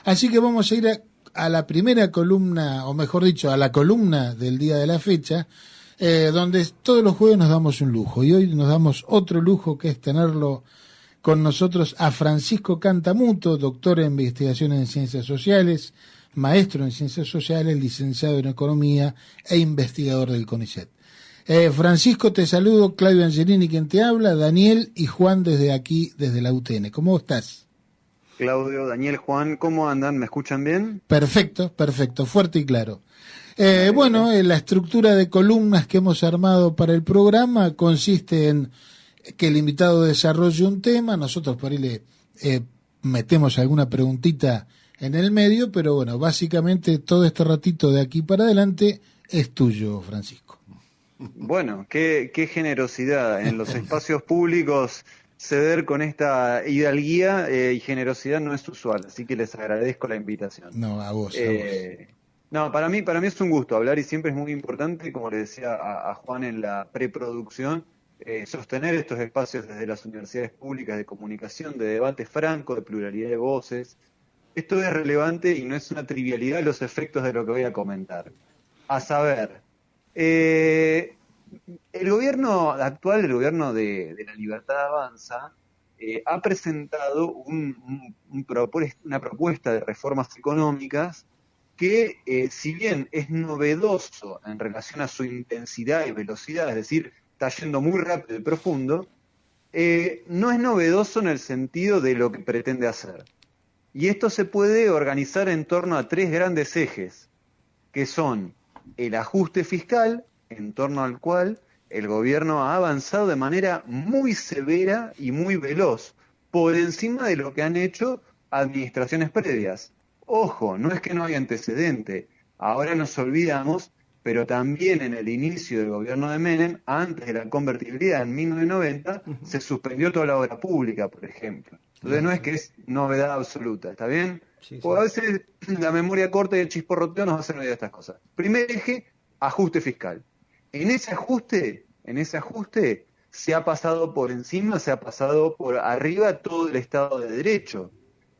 Así que vamos a ir a la primera columna, o mejor dicho, a la columna del día de la fecha, donde todos los jueves nos damos un lujo. Y hoy nos damos otro lujo, que es tenerlo con nosotros a Francisco Cantamuto, doctor en investigación en ciencias sociales, maestro en ciencias sociales, licenciado en economía e investigador del CONICET. Francisco, te saludo, Claudio Angelini quien te habla, Daniel y Juan desde aquí, desde la UTN. ¿Cómo estás? Claudio, Daniel, Juan, ¿cómo andan? ¿Me escuchan bien? Perfecto, perfecto, fuerte y claro. Bueno, la estructura de columnas que hemos armado para el programa consiste en que el invitado desarrolle un tema, nosotros por ahí le metemos alguna preguntita en el medio, pero bueno, básicamente todo este ratito de aquí para adelante es tuyo, Francisco. Bueno, qué generosidad en los espacios públicos. Ceder con esta hidalguía y generosidad no es usual, así que les agradezco la invitación. No, a vos, a vos. No, para mí es un gusto hablar y siempre es muy importante, como le decía a Juan en la preproducción, sostener estos espacios desde las universidades públicas de comunicación, de debate franco, de pluralidad de voces. Esto es relevante y no es una trivialidad los efectos de lo que voy a comentar. A saber, el gobierno actual, el gobierno de la Libertad Avanza, ha presentado una propuesta de reformas económicas que, si bien es novedoso en relación a su intensidad y velocidad, es decir, está yendo muy rápido y profundo, no es novedoso en el sentido de lo que pretende hacer. Y esto se puede organizar en torno a tres grandes ejes, que son el ajuste fiscal, en torno al cual el gobierno ha avanzado de manera muy severa y muy veloz, por encima de lo que han hecho administraciones previas. Ojo, no es que no haya antecedente, ahora nos olvidamos, pero también en el inicio del gobierno de Menem, antes de la convertibilidad en 1990, se suspendió toda la obra pública, por ejemplo. Entonces no es que es novedad absoluta, ¿está bien? Sí, sí. O a veces la memoria corta y el chisporroteo nos hacen olvidar de estas cosas. Primer eje, ajuste fiscal. En ese ajuste se ha pasado por encima, se ha pasado por arriba todo el Estado de Derecho,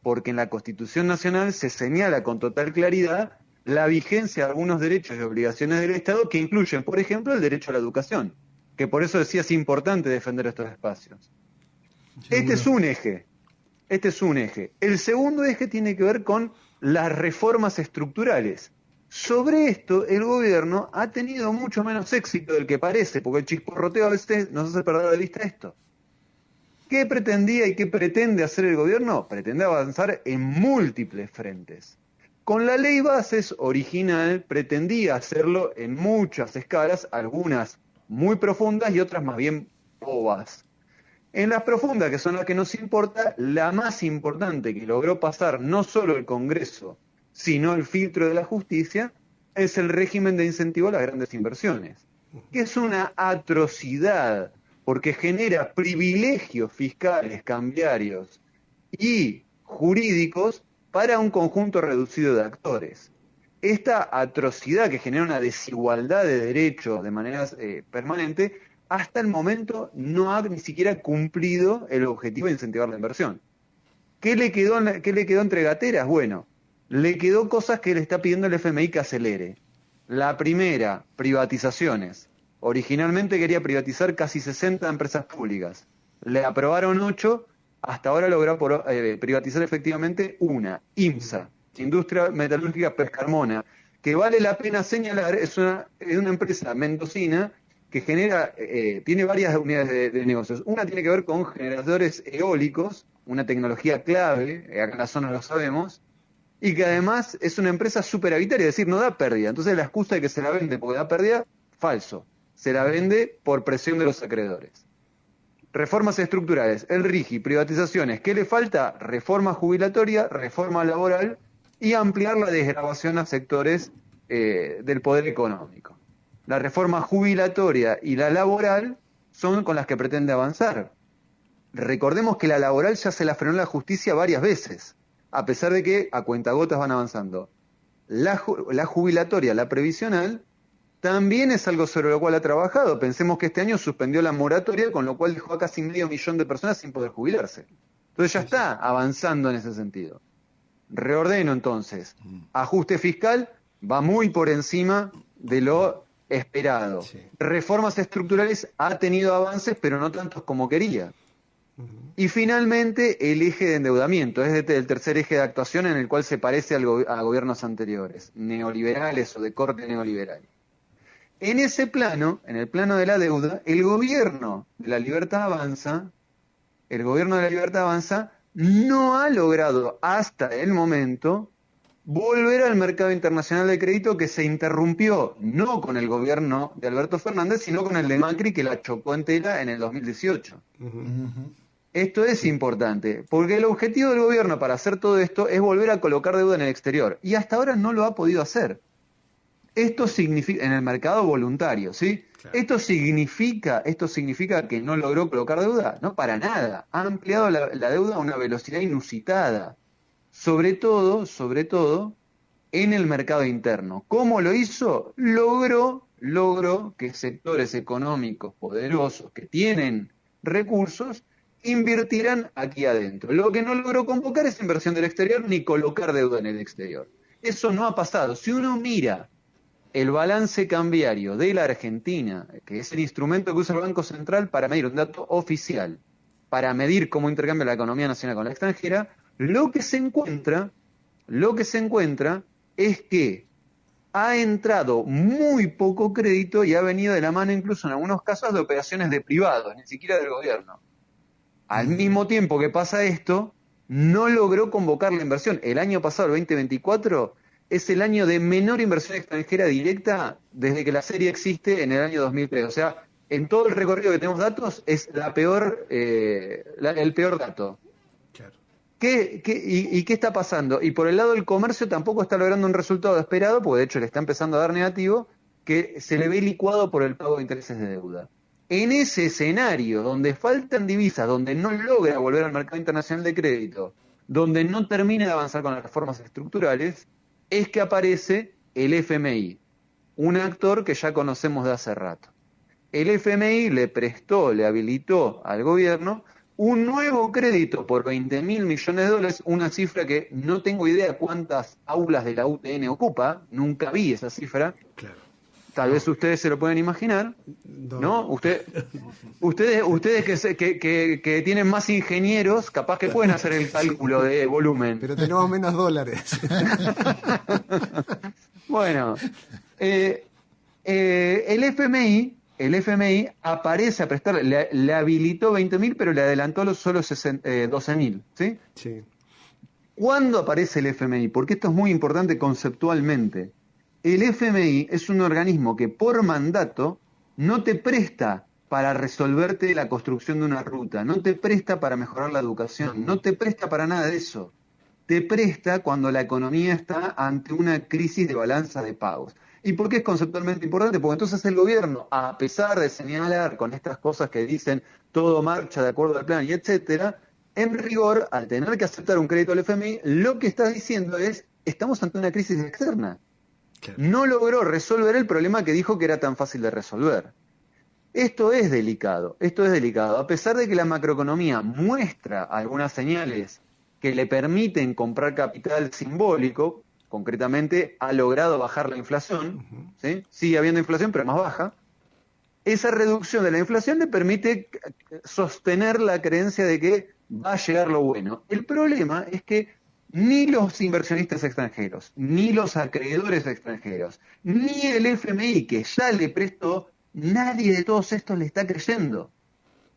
porque en la Constitución Nacional se señala con total claridad la vigencia de algunos derechos y obligaciones del Estado que incluyen, por ejemplo, el derecho a la educación, que por eso decía es importante defender estos espacios. Este es un eje. El segundo eje tiene que ver con las reformas estructurales. Sobre esto, el gobierno ha tenido mucho menos éxito del que parece, porque el chisporroteo a veces nos hace perder de vista esto. ¿Qué pretendía y qué pretende hacer el gobierno? Pretende avanzar en múltiples frentes. Con la ley bases original pretendía hacerlo en muchas escalas, algunas muy profundas y otras más bien bobas. En las profundas, que son las que nos importa, la más importante que logró pasar no solo el Congreso, sino el filtro de la justicia, es el régimen de incentivo a las grandes inversiones, que es una atrocidad, porque genera privilegios fiscales, cambiarios y jurídicos para un conjunto reducido de actores. Esta atrocidad que genera una desigualdad de derechos de manera permanente, hasta el momento no ha ni siquiera cumplido el objetivo de incentivar la inversión. ¿Qué le quedó entre gateras? Bueno, le quedó cosas que le está pidiendo el FMI que acelere. La primera, privatizaciones. Originalmente quería privatizar casi 60 empresas públicas. Le aprobaron 8, hasta ahora logró privatizar efectivamente una, IMSA, Industria Metalúrgica Pescarmona, que vale la pena señalar, es una empresa mendocina que tiene varias unidades de negocios. Una tiene que ver con generadores eólicos, una tecnología clave, acá en la zona lo sabemos, y que además es una empresa superavitaria, es decir, no da pérdida. Entonces la excusa de que se la vende porque da pérdida, falso. Se la vende por presión de los acreedores. Reformas estructurales, el RIGI, privatizaciones. ¿Qué le falta? Reforma jubilatoria, reforma laboral y ampliar la desgravación a sectores del poder económico. La reforma jubilatoria y la laboral son con las que pretende avanzar. Recordemos que la laboral ya se la frenó la justicia varias veces, a pesar de que a cuentagotas van avanzando. La jubilatoria, la previsional, también es algo sobre lo cual ha trabajado. Pensemos que este año suspendió la moratoria, con lo cual dejó a casi 500.000 de personas sin poder jubilarse. Entonces ya está avanzando en ese sentido. reordeno entonces. Ajuste fiscal va muy por encima de lo esperado. Sí. Reformas estructurales ha tenido avances, pero no tantos como quería. Y finalmente el eje de endeudamiento, es el tercer eje de actuación en el cual se parece a gobiernos anteriores, neoliberales o de corte neoliberal. En ese plano, en el plano de la deuda, el gobierno de la Libertad Avanza no ha logrado hasta el momento volver al mercado internacional de crédito que se interrumpió no con el gobierno de Alberto Fernández, sino con el de Macri que la chocó en tela en el 2018. Esto es importante, porque el objetivo del gobierno para hacer todo esto es volver a colocar deuda en el exterior, y hasta ahora no lo ha podido hacer. Esto significa, en el mercado voluntario, ¿sí? Claro. ¿Esto significa que no logró colocar deuda? No, para nada. Ha ampliado la deuda a una velocidad inusitada. Sobre todo, en el mercado interno. ¿Cómo lo hizo? Logró que sectores económicos poderosos que tienen recursos invirtieran aquí adentro. Lo que no logró convocar es inversión del exterior ni colocar deuda en el exterior. Eso no ha pasado. Si uno mira el balance cambiario de la Argentina, que es el instrumento que usa el Banco Central para medir un dato oficial, para medir cómo intercambia la economía nacional con la extranjera, lo que se encuentra es que ha entrado muy poco crédito y ha venido de la mano incluso en algunos casos de operaciones de privados, ni siquiera del gobierno. Al mismo tiempo que pasa esto, no logró convocar la inversión. El año pasado, el 2024, es el año de menor inversión extranjera directa desde que la serie existe en el año 2003. O sea, en todo el recorrido que tenemos datos, es el peor dato. Claro. ¿Qué está pasando? Y por el lado del comercio tampoco está logrando un resultado esperado, porque de hecho le está empezando a dar negativo, que se le ve licuado por el pago de intereses de deuda. En ese escenario, donde faltan divisas, donde no logra volver al mercado internacional de crédito, donde no termina de avanzar con las reformas estructurales, es que aparece el FMI, un actor que ya conocemos de hace rato. El FMI le habilitó al gobierno un nuevo crédito por $20.000 millones, una cifra que no tengo idea cuántas aulas de la UTN ocupa, nunca vi esa cifra. Claro. Tal vez ustedes se lo pueden imaginar, ¿no? Ustedes que tienen más ingenieros, capaz que pueden hacer el cálculo de volumen. Pero tenemos menos dólares. Bueno, el FMI aparece a prestar, le habilitó 20.000, pero le adelantó solo 12.000, ¿sí? Sí. ¿Cuándo aparece el FMI? Porque esto es muy importante conceptualmente. El FMI es un organismo que por mandato no te presta para resolverte la construcción de una ruta, no te presta para mejorar la educación, no te presta para nada de eso. Te presta cuando la economía está ante una crisis de balanza de pagos. ¿Y por qué es conceptualmente importante? Porque entonces el gobierno, a pesar de señalar con estas cosas que dicen todo marcha de acuerdo al plan y etcétera, en rigor, al tener que aceptar un crédito al FMI, lo que está diciendo es, estamos ante una crisis externa. Claro. No logró resolver el problema que dijo que era tan fácil de resolver. Esto es delicado. A pesar de que la macroeconomía muestra algunas señales que le permiten comprar capital simbólico, concretamente ha logrado bajar la inflación, ¿sí? Sigue habiendo inflación, pero más baja. Esa reducción de la inflación le permite sostener la creencia de que va a llegar lo bueno. El problema es que ni los inversionistas extranjeros, ni los acreedores extranjeros, ni el FMI que ya le prestó, nadie de todos estos le está creyendo.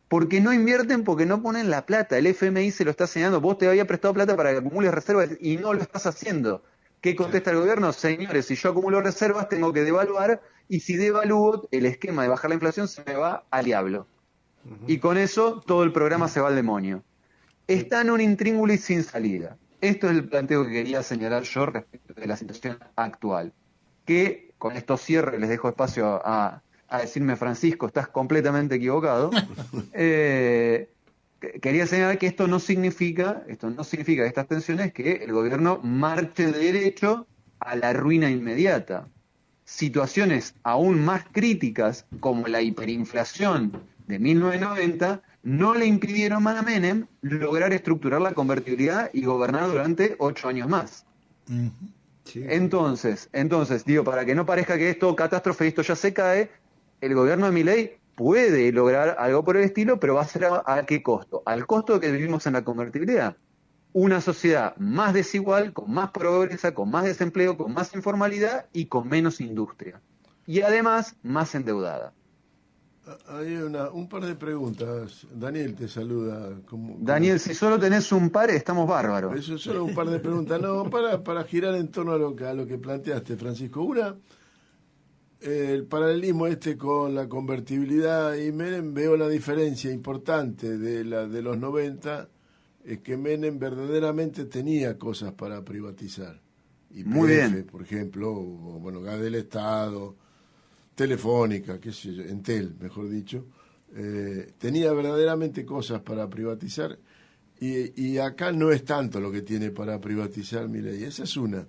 Porque no invierten, porque no ponen la plata. El FMI se lo está señalando. Vos te había prestado plata para que acumules reservas y no lo estás haciendo. ¿Qué contesta el gobierno? Señores, si yo acumulo reservas, tengo que devaluar, y si devalúo, el esquema de bajar la inflación se me va al diablo. Y con eso, todo el programa se va al demonio. Está en un intríngulis sin salida. Esto es el planteo que quería señalar yo respecto de la situación actual. Que, con estos cierres, les dejo espacio a decirme, Francisco, estás completamente equivocado. Quería señalar que esto no significa estas tensiones que el gobierno marche de derecho a la ruina inmediata. Situaciones aún más críticas, como la hiperinflación de 1990, no le impidieron a Menem lograr estructurar la convertibilidad y gobernar durante 8 años más. Ujú. Sí. Entonces, digo, para que no parezca que esto catástrofe, esto ya se cae, el gobierno de Milei puede lograr algo por el estilo, pero va a ser a qué costo. Al costo de que vivimos en la convertibilidad. Una sociedad más desigual, con más pobreza, con más desempleo, con más informalidad y con menos industria. Y además, más endeudada. Hay un par de preguntas. Daniel te saluda. Daniel, si solo tenés un par, estamos bárbaros. Eso es solo un par de preguntas. No, para girar en torno a lo que planteaste, Francisco. Una, el paralelismo con la convertibilidad y Menem, veo la diferencia importante de los 90, es que Menem verdaderamente tenía cosas para privatizar. YPF, Muy bien. por ejemplo, gas del Estado, Telefónica, qué sé yo, Entel, mejor dicho, tenía verdaderamente cosas para privatizar y acá no es tanto lo que tiene para privatizar Milei. Esa es una.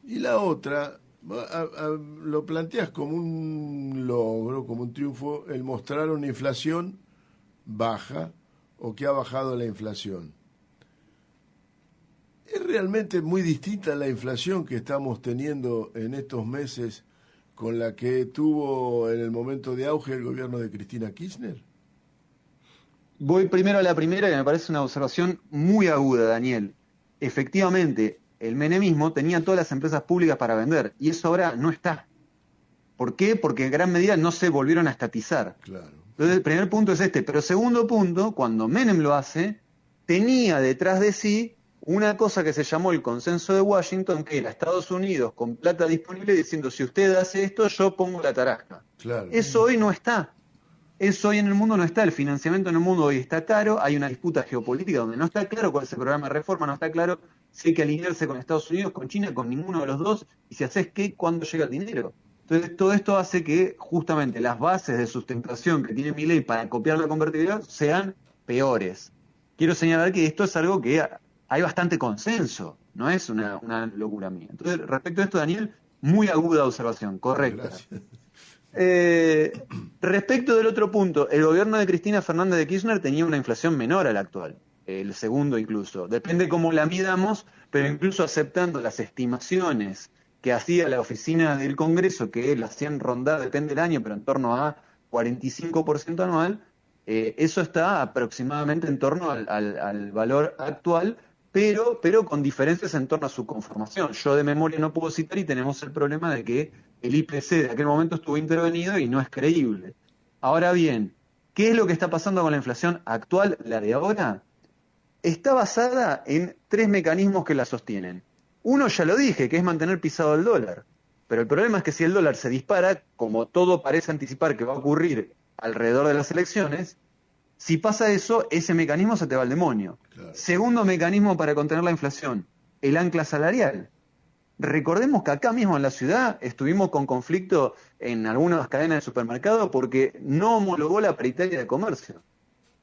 Y la otra, lo planteas como un logro, como un triunfo, el mostrar una inflación baja o que ha bajado la inflación. ¿Es realmente muy distinta la inflación que estamos teniendo en estos meses con la que tuvo en el momento de auge el gobierno de Cristina Kirchner? Voy primero a la primera, que me parece una observación muy aguda, Daniel. Efectivamente, el menemismo tenía todas las empresas públicas para vender, y eso ahora no está. ¿Por qué? Porque en gran medida no se volvieron a estatizar. Claro. Entonces, el primer punto es este. Pero segundo punto, cuando Menem lo hace, tenía detrás de sí una cosa que se llamó el consenso de Washington, que era Estados Unidos con plata disponible diciendo, si usted hace esto, yo pongo la tarasca. Claro. Eso hoy no está. Eso hoy en el mundo no está. El financiamiento en el mundo hoy está caro. Hay una disputa geopolítica donde no está claro cuál es el programa de reforma, no está claro si hay que alinearse con Estados Unidos, con China, con ninguno de los dos, y si haces qué, cuándo llega el dinero. Entonces, todo esto hace que justamente las bases de sustentación que tiene Milei para copiar la convertibilidad sean peores. Quiero señalar que esto es algo que hay bastante consenso, no es una locura mía. Entonces, respecto a esto, Daniel, muy aguda observación, correcta. Respecto del otro punto, el gobierno de Cristina Fernández de Kirchner tenía una inflación menor a la actual, el segundo incluso. Depende cómo la midamos, pero incluso aceptando las estimaciones que hacía la oficina del Congreso, que la hacían rondar, depende del año, pero en torno a 45% anual, eso está aproximadamente en torno al valor actual, pero con diferencias en torno a su conformación. Yo de memoria no puedo citar y tenemos el problema de que el IPC de aquel momento estuvo intervenido y no es creíble. Ahora bien, ¿qué es lo que está pasando con la inflación actual, la de ahora? Está basada en 3 mecanismos que la sostienen. Uno ya lo dije, que es mantener pisado el dólar. Pero el problema es que si el dólar se dispara, como todo parece anticipar que va a ocurrir alrededor de las elecciones, si pasa eso, ese mecanismo se te va al demonio. Claro. Segundo mecanismo para contener la inflación, el ancla salarial. Recordemos que acá mismo en la ciudad estuvimos con conflicto en algunas cadenas de supermercados porque no homologó la paritaria de comercio.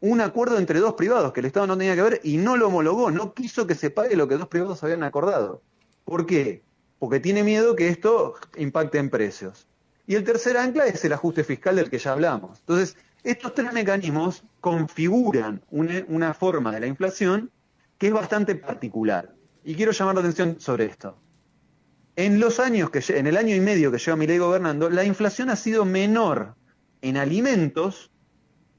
Un acuerdo entre 2 privados que el Estado no tenía que ver y no lo homologó, no quiso que se pague lo que 2 privados habían acordado. ¿Por qué? Porque tiene miedo que esto impacte en precios. Y el tercer ancla es el ajuste fiscal del que ya hablamos. Entonces, estos 3 mecanismos configuran una forma de la inflación que es bastante particular. Y quiero llamar la atención sobre esto. En el año y medio que lleva Milei gobernando, la inflación ha sido menor en alimentos,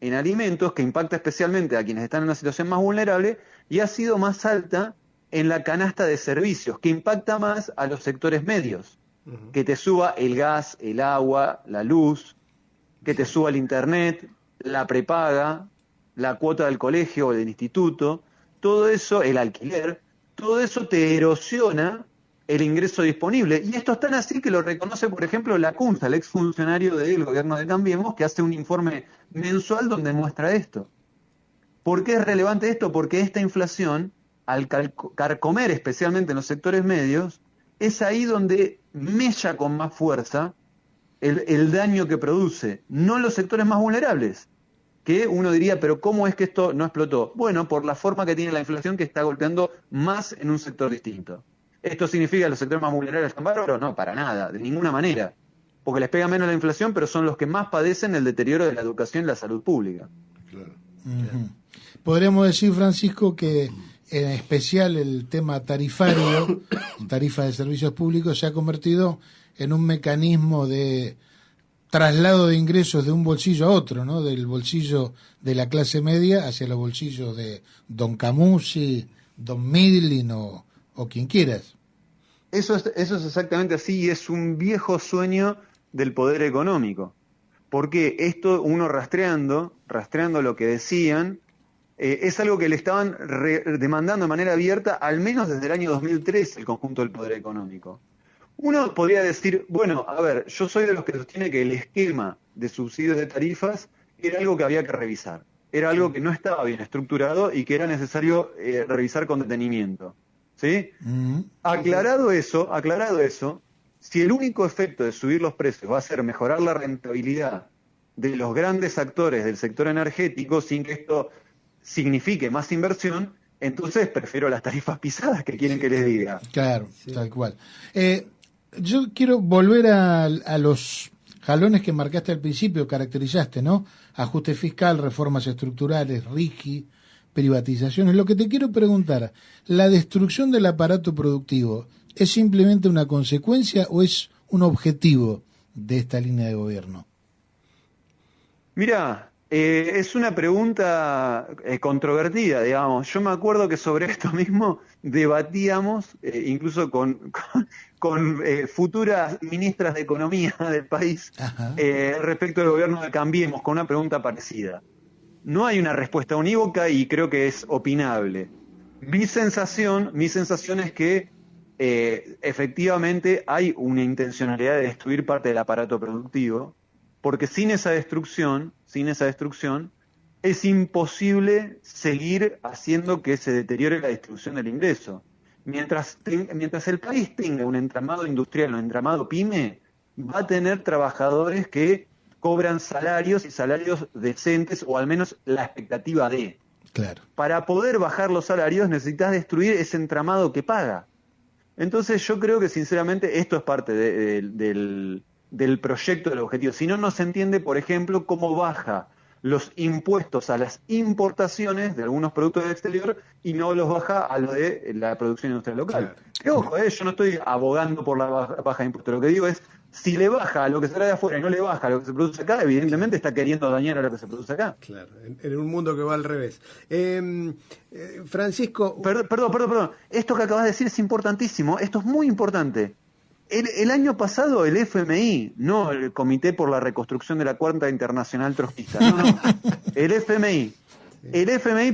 que impacta especialmente a quienes están en una situación más vulnerable, y ha sido más alta en la canasta de servicios, que impacta más a los sectores medios. Uh-huh. Que te suba el gas, el agua, la luz, que te suba el internet, la prepaga, la cuota del colegio o del instituto, todo eso, el alquiler, todo eso te erosiona el ingreso disponible. Y esto es tan así que lo reconoce, por ejemplo, Lacunza, el exfuncionario del gobierno de Cambiemos, que hace un informe mensual donde muestra esto. ¿Por qué es relevante esto? Porque esta inflación, al carcomer especialmente en los sectores medios, es ahí donde mella con más fuerza el daño que produce, no los sectores más vulnerables, que uno diría, pero ¿cómo es que esto no explotó? Bueno, por la forma que tiene la inflación, que está golpeando más en un sector distinto. ¿Esto significa que los sectores más vulnerables están bárbaros? No, para nada, de ninguna manera, porque les pega menos la inflación, pero son los que más padecen el deterioro de la educación y la salud pública. Claro. Ujú. Podríamos decir, Francisco, que en especial el tema tarifario, tarifa de servicios públicos, se ha convertido en un mecanismo de traslado de ingresos de un bolsillo a otro, ¿no? Del bolsillo de la clase media hacia los bolsillos de Don Camusi, Don Midlin o quien quieras. Eso es exactamente así, y es un viejo sueño del poder económico. Porque esto, uno rastreando lo que decían, es algo que le estaban demandando de manera abierta, al menos desde el año 2003, el conjunto del poder económico. Uno podría decir, bueno, a ver, yo soy de los que sostiene que el esquema de subsidios de tarifas era algo que había que revisar. Era algo que no estaba bien estructurado y que era necesario revisar con detenimiento. ¿Sí? Aclarado eso, si el único efecto de subir los precios va a ser mejorar la rentabilidad de los grandes actores del sector energético sin que esto signifique más inversión, entonces prefiero las tarifas pisadas, que quieren que les diga. Claro, tal cual. Yo quiero volver a los jalones que marcaste al principio, caracterizaste, ¿no? Ajuste fiscal, reformas estructurales, RIGI, privatizaciones. Lo que te quiero preguntar, ¿la destrucción del aparato productivo es simplemente una consecuencia o es un objetivo de esta línea de gobierno? Mira, es una pregunta controvertida, digamos. Yo me acuerdo que sobre esto mismo debatíamos, incluso con futuras ministras de Economía del país, respecto del gobierno de Cambiemos, con una pregunta parecida. No hay una respuesta unívoca y creo que es opinable. Mi sensación es que efectivamente hay una intencionalidad de destruir parte del aparato productivo, porque sin esa destrucción, es imposible seguir haciendo que se deteriore la distribución del ingreso. Mientras el país tenga un entramado industrial, un entramado pyme, va a tener trabajadores que cobran salarios y salarios decentes, o al menos la expectativa de. Claro. Para poder bajar los salarios necesitas destruir ese entramado que paga. Entonces yo creo que sinceramente esto es parte del proyecto, del objetivo. Si no, no se entiende, por ejemplo, cómo baja los impuestos a las importaciones de algunos productos del exterior y no los baja a lo de la producción industrial local. Claro. Que ojo, yo no estoy abogando por la baja de impuestos. Lo que digo es, si le baja a lo que se trae de afuera y no le baja a lo que se produce acá, evidentemente está queriendo dañar a lo que se produce acá. Claro, en un mundo que va al revés. Francisco... Perdón. Esto que acabas de decir es importantísimo. Esto es muy importante. El año pasado el FMI, no el Comité por la Reconstrucción de la Cuarta Internacional Trotskista, no, el FMI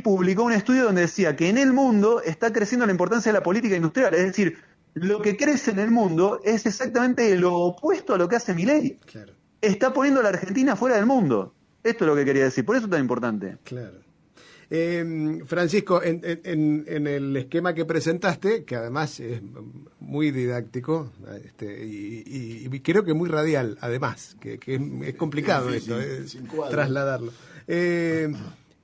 publicó un estudio donde decía que en el mundo está creciendo la importancia de la política industrial, es decir, lo que crece en el mundo es exactamente lo opuesto a lo que hace Milei. Claro. Está poniendo a la Argentina fuera del mundo. Esto es lo que quería decir, por eso es tan importante. Claro. Francisco, en el esquema que presentaste, que además es muy didáctico y creo que muy radial, además, que es complicado esto, trasladarlo.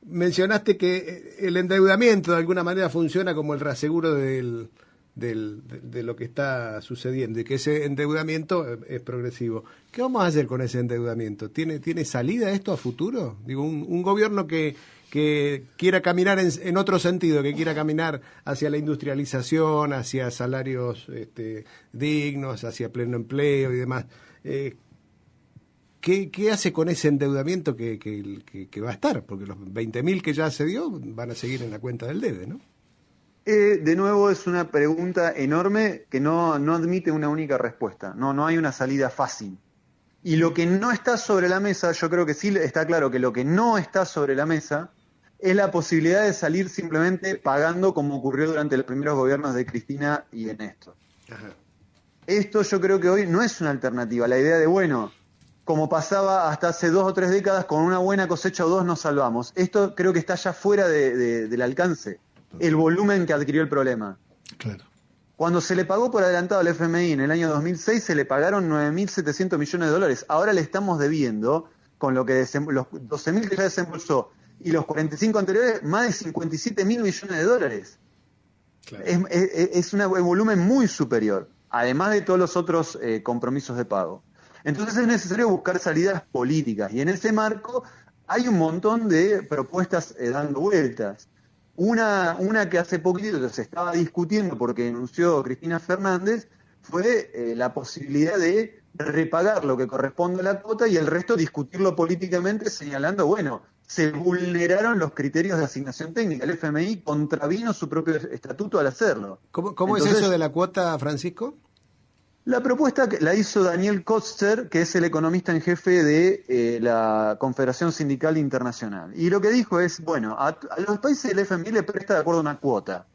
Mencionaste que el endeudamiento de alguna manera funciona como el reaseguro de lo que está sucediendo y que ese endeudamiento es progresivo. ¿Qué vamos a hacer con ese endeudamiento? ¿Tiene salida esto a futuro? Digo, un gobierno que quiera caminar en otro sentido, que quiera caminar hacia la industrialización, hacia salarios dignos, hacia pleno empleo y demás. ¿Qué hace con ese endeudamiento que va a estar? Porque los 20.000 que ya se dio van a seguir en la cuenta del debe, ¿no? De nuevo es una pregunta enorme que no admite una única respuesta. No hay una salida fácil. Y lo que no está sobre la mesa, yo creo que sí está claro que lo que no está sobre la mesa es la posibilidad de salir simplemente pagando, como ocurrió durante los primeros gobiernos de Cristina y de Néstor. Ajá. Esto yo creo que hoy no es una alternativa. La idea de, bueno, como pasaba hasta hace 2 o 3 décadas, con una buena cosecha o 2 nos salvamos. Esto creo que está ya fuera del alcance, el volumen que adquirió el problema. Claro. Cuando se le pagó por adelantado al FMI en el año 2006, se le pagaron 9.700 millones de dólares. Ahora le estamos debiendo, con lo que los 12.000 que ya desembolsó y los 45 anteriores, más de 57.000 millones de dólares. Claro. Es un volumen muy superior, además de todos los otros compromisos de pago. Entonces es necesario buscar salidas políticas y en ese marco hay un montón de propuestas dando vueltas. Una que hace poquito se estaba discutiendo porque denunció Cristina Fernández fue la posibilidad de repagar lo que corresponde a la cuota y el resto discutirlo políticamente señalando, bueno, se vulneraron los criterios de asignación técnica. El FMI contravino su propio estatuto al hacerlo. ¿Cómo Entonces, es eso de la cuota, Francisco? la propuesta la hizo Daniel Koster, que es el economista en jefe de la Confederación Sindical Internacional. Y lo que dijo es, bueno, a los países del FMI le presta de acuerdo a una cuota.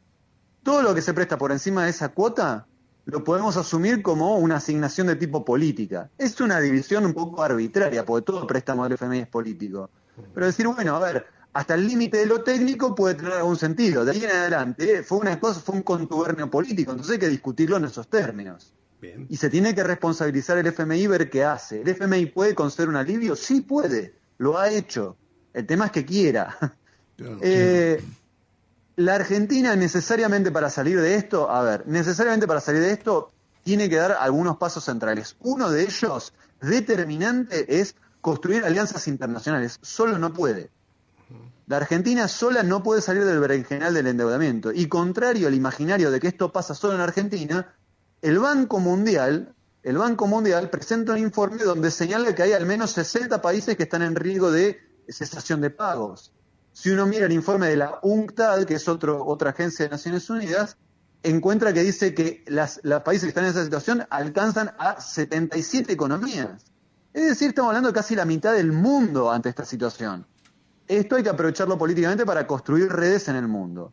Todo lo que se presta por encima de esa cuota lo podemos asumir como una asignación de tipo política. Es una división un poco arbitraria, porque todo préstamo del FMI es político. Pero decir, bueno, a ver, hasta el límite de lo técnico puede tener algún sentido. De ahí en adelante fue un contubernio político, entonces hay que discutirlo en esos términos. Bien. Y se tiene que responsabilizar el FMI, ver qué hace. ¿El FMI puede conceder un alivio? Sí puede, lo ha hecho. El tema es que quiera. Claro. La Argentina necesariamente para salir de esto, tiene que dar algunos pasos centrales. Uno de ellos, determinante, es construir alianzas internacionales. Solo no puede. La Argentina sola no puede salir del berenjenal del endeudamiento. Y contrario al imaginario de que esto pasa solo en Argentina, el Banco Mundial presenta un informe donde señala que hay al menos 60 países que están en riesgo de cesación de pagos. Si uno mira el informe de la UNCTAD, que es otra agencia de Naciones Unidas, encuentra que dice que los países que están en esa situación alcanzan a 77 economías. Es decir, estamos hablando de casi la mitad del mundo ante esta situación. Esto hay que aprovecharlo políticamente para construir redes en el mundo.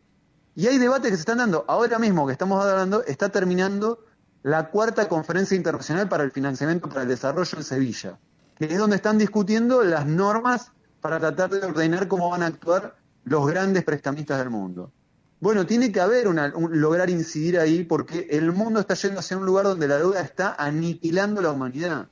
Y hay debates que se están dando. Ahora mismo que estamos hablando, está terminando la 4ª Conferencia Internacional para el Financiamiento para el Desarrollo en Sevilla, que es donde están discutiendo las normas para tratar de ordenar cómo van a actuar los grandes prestamistas del mundo. Bueno, tiene que haber lograr incidir ahí porque el mundo está yendo hacia un lugar donde la deuda está aniquilando la humanidad.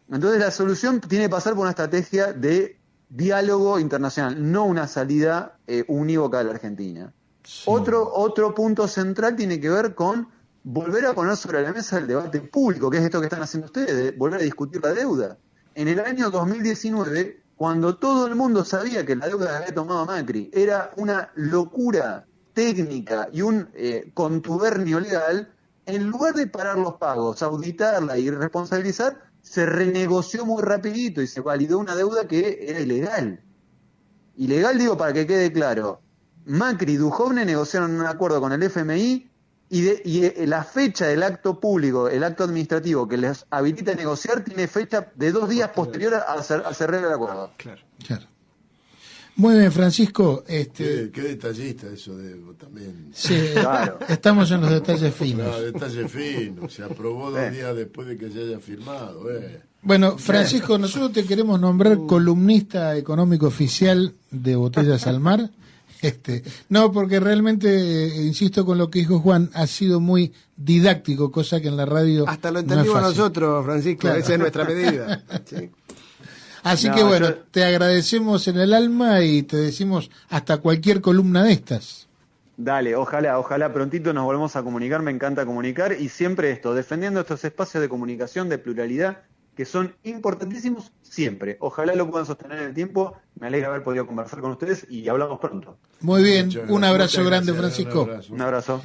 Entonces la solución tiene que pasar por una estrategia de diálogo internacional, no una salida unívoca de la Argentina. Sí. Otro punto central tiene que ver con volver a poner sobre la mesa el debate público, que es esto que están haciendo ustedes, de volver a discutir la deuda. En el año 2019, cuando todo el mundo sabía que la deuda que había tomado Macri era una locura técnica y un contubernio legal, en lugar de parar los pagos, auditarla y responsabilizar, se renegoció muy rapidito y se validó una deuda que era ilegal. Ilegal, digo, para que quede claro. Macri y Duhovne negociaron un acuerdo con el FMI y la fecha del acto público, el acto administrativo que les habilita a negociar, tiene fecha de 2 días posterior a cerrar el acuerdo. Claro. Muy bien, Francisco. Qué detallista eso de también. Sí, claro. Estamos en los detalles finos. No, detalles finos. Se aprobó 2 días después de que se haya firmado. Bueno, Francisco, nosotros te queremos nombrar columnista económico oficial de Botellas al Mar. No, porque realmente, insisto con lo que dijo Juan, ha sido muy didáctico, cosa que en la radio hasta lo entendimos no es nosotros, Francisco, claro. Esa es nuestra medida. Sí. Así que bueno, te agradecemos en el alma y te decimos hasta cualquier columna de estas. Dale, ojalá prontito nos volvemos a comunicar, me encanta comunicar y siempre defendiendo estos espacios de comunicación, de pluralidad, que son importantísimos siempre. Ojalá lo puedan sostener en el tiempo. Me alegra haber podido conversar con ustedes y hablamos pronto. Muy bien, un abrazo grande, Francisco. Un abrazo.